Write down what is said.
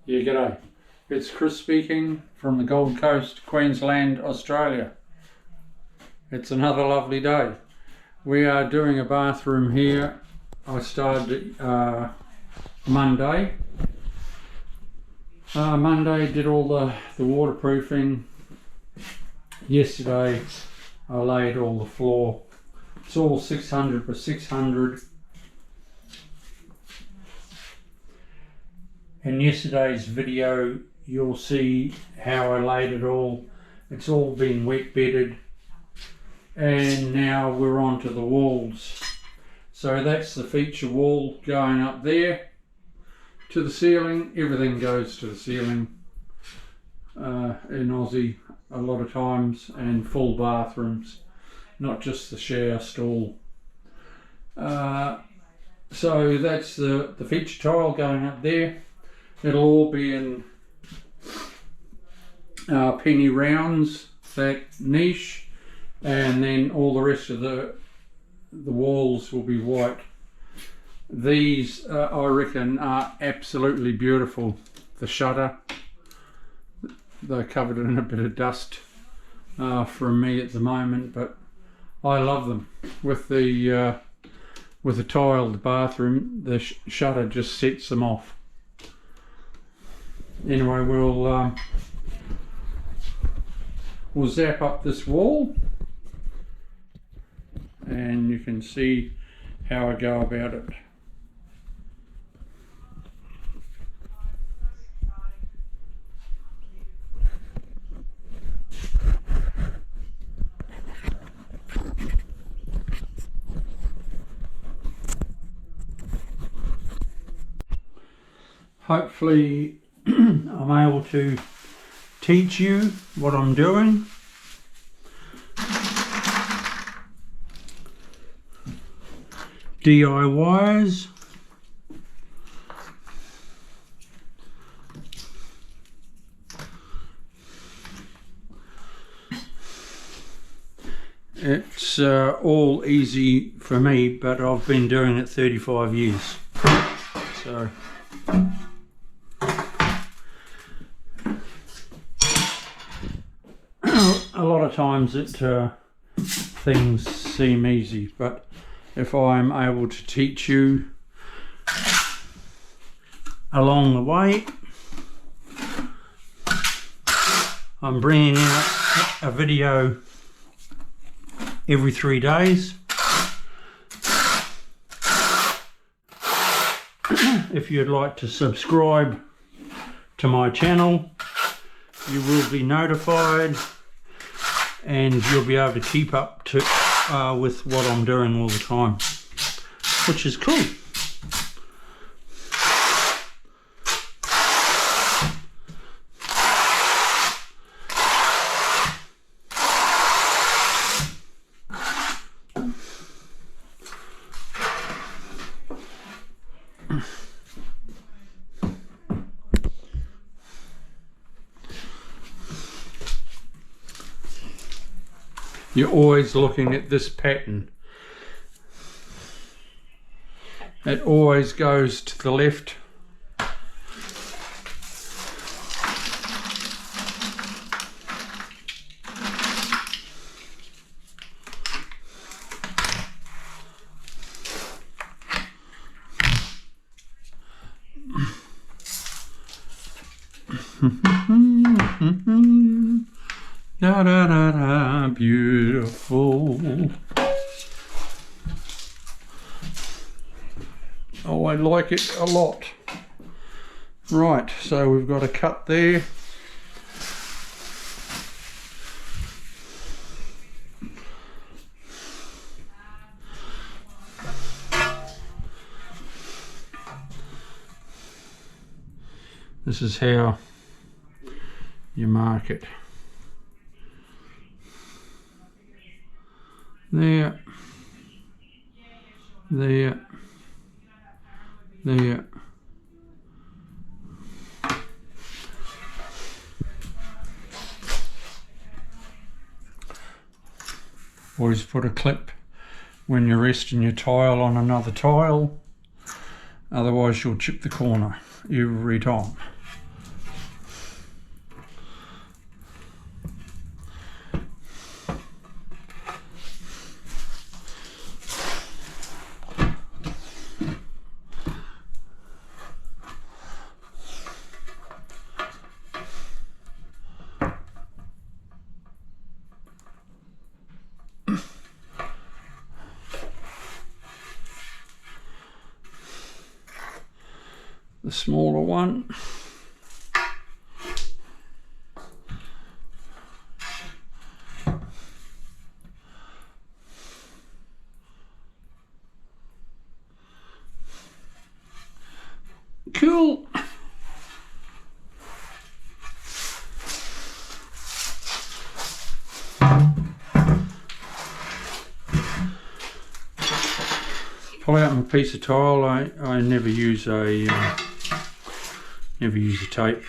Yeah, g'day. It's Chris speaking from the Gold Coast, Queensland, Australia. It's another lovely day. We are doing a bathroom here. I started Monday. Monday did all the waterproofing. Yesterday I laid all the floor. It's all 600 by 600. In yesterday's video you'll see how I laid it all. It's all been wet bedded, and now we're on to the walls. So that's the feature wall going up there to the ceiling. Everything goes to the ceiling in Aussie a lot of times, and full bathrooms, not just the shower stall. So that's the feature tile going up there. It'll all be in penny rounds, that niche, and then all the rest of the walls will be white. These I reckon are absolutely beautiful. The shutter, they're covered in a bit of dust from me at the moment, but I love them. With the tiled bathroom, the shutter just sets them off. Anyway, we'll zap up this wall, and you can see how I go about it. Hopefully I'm able to teach you what I'm doing. DIYs. It's all easy for me, but I've been doing it 35 years. So a lot of times things seem easy, but if I'm able to teach you along the way, I'm bringing out a video every 3 days. If you'd like to subscribe to my channel, you will be notified, and you'll be able to keep up to with what I'm doing all the time, which is cool. You're always looking at this pattern. It always goes to the left. Da da da da, beautiful. Oh, I like it a lot. Right, so we've got a cut there. This is how you mark it. There, there, there. Always put a clip when you're resting your tile on another tile, otherwise you'll chip the corner every time. smaller one. Cool. Pull out my piece of tile. I never use a tape.